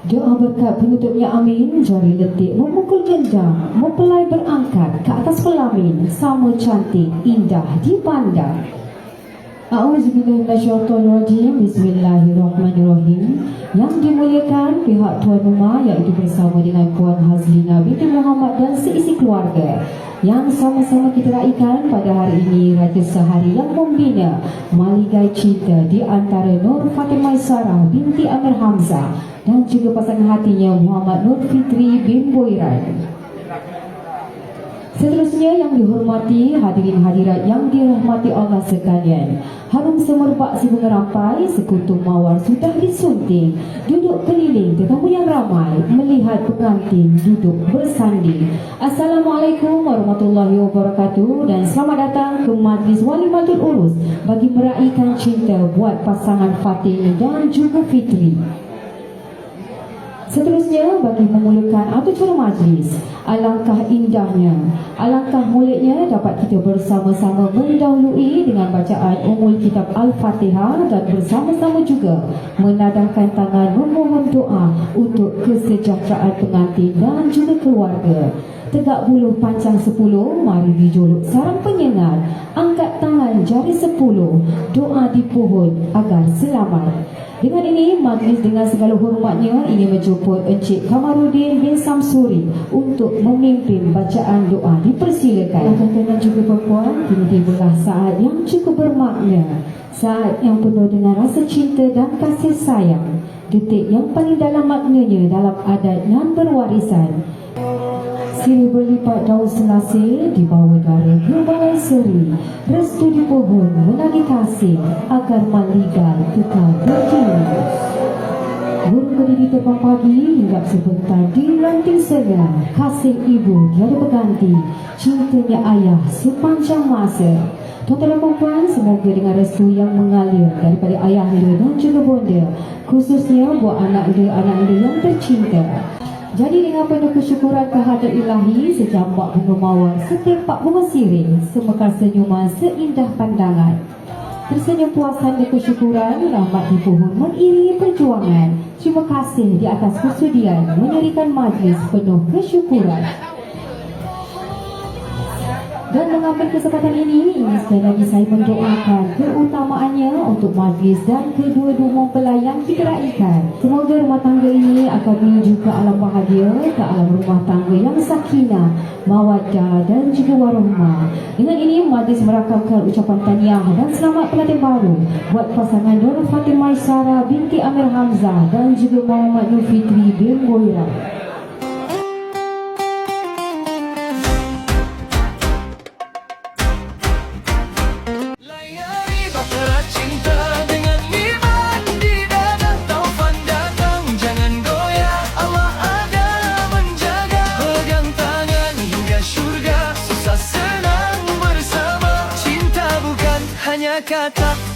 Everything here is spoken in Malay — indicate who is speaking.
Speaker 1: Doa berkat penutupnya amin, jari letik memukul gendang, mempelai berangkat ke atas pelamin, sama cantik, indah dipandang. A'udzubillahi minasyaitonirrajim. Bismillahirrahmanirrahim. Yang dimuliakan pihak tuan rumah iaitu bersama dengan Puan Hazlina binti Muhammad dan seisi keluarga yang sama-sama kita raikan pada hari ini Raja Sehari yang membina Maligai Cinta di antara Nur Fatimah Sarah binti Amir Hamzah dan juga pasangan hatinya Muhammad Nur Fitri bin Boiran. Seterusnya yang dihormati hadirin hadirat yang dirahmati Allah sekalian, harum semerbak si bunga rampai, sekutu mawar sudah disunting, duduk keliling tetamu yang ramai melihat pengantin duduk bersanding. Assalamualaikum warahmatullahi wabarakatuh dan selamat datang ke Majlis Walimatul Urus bagi meraihkan cinta buat pasangan Fatih dan juga Fitri. Seterusnya bagi memulakan atau cara majlis, alangkah indahnya, alangkah mulianya dapat kita bersama-sama mendahului dengan bacaan Ummul Kitab Al-Fatihah dan bersama-sama juga menadahkan tangan memohon doa untuk kesejahteraan pengantin dan juga keluarga. Tegak buluh pancang 10, mari dijuluk sarang penyengat, angkat tangan jari 10, doa di pohon agar selamat. Dengan ini, majlis dengan segala hormatnya ini menjemput Encik Kamarudin bin Samsuri untuk memimpin bacaan doa. Dipersilakan. Tuan-tuan dan juga puan-puan, tiba-tibalah saat yang cukup bermakna, saat yang penuh dengan rasa cinta dan kasih sayang, detik yang paling dalam maknanya dalam adat dan berwarisan. Siri berlipat daun selasih di bawah dara berbalai seri, restu di pohon menagih kasih agar maligai kekal berdiri. Burung berdiri terbang pagi hingga sebentar di ranting serah, kasih ibu tiada berganti, cintanya ayah sepanjang masa. Tuan-tuan dan puan, semoga dengan restu yang mengalir daripada ayah anda dan juga bonda, khususnya buat anak anda yang tercinta. Jadi dengan penuh kesyukuran kehadrat ilahi, sejambak bunga mawar, setempat bunga sirih, semekar senyuman seindah pandangan. Tersenyum puasan dan kesyukuran, rahmat di pohon mengiringi perjuangan. Terima kasih di atas kesudian menyerikan majlis penuh kesyukuran. Dan mengambil kesempatan ini sekali lagi saya mendoakan keutamaannya untuk majlis dan kedua-dua mempelai yang kita raikan. Semoga rumah tangga ini akan menuju ke alam bahagia, ke alam rumah tangga yang sakinah, mawaddah dan juga warahmah. Dengan ini majlis merakamkan ucapan tahniah dan selamat pengantin baru buat pasangan Nur Fatimah Sarah binti Amir Hamzah dan juga Muhammad Nur Fitri bin Boiran.
Speaker 2: Kata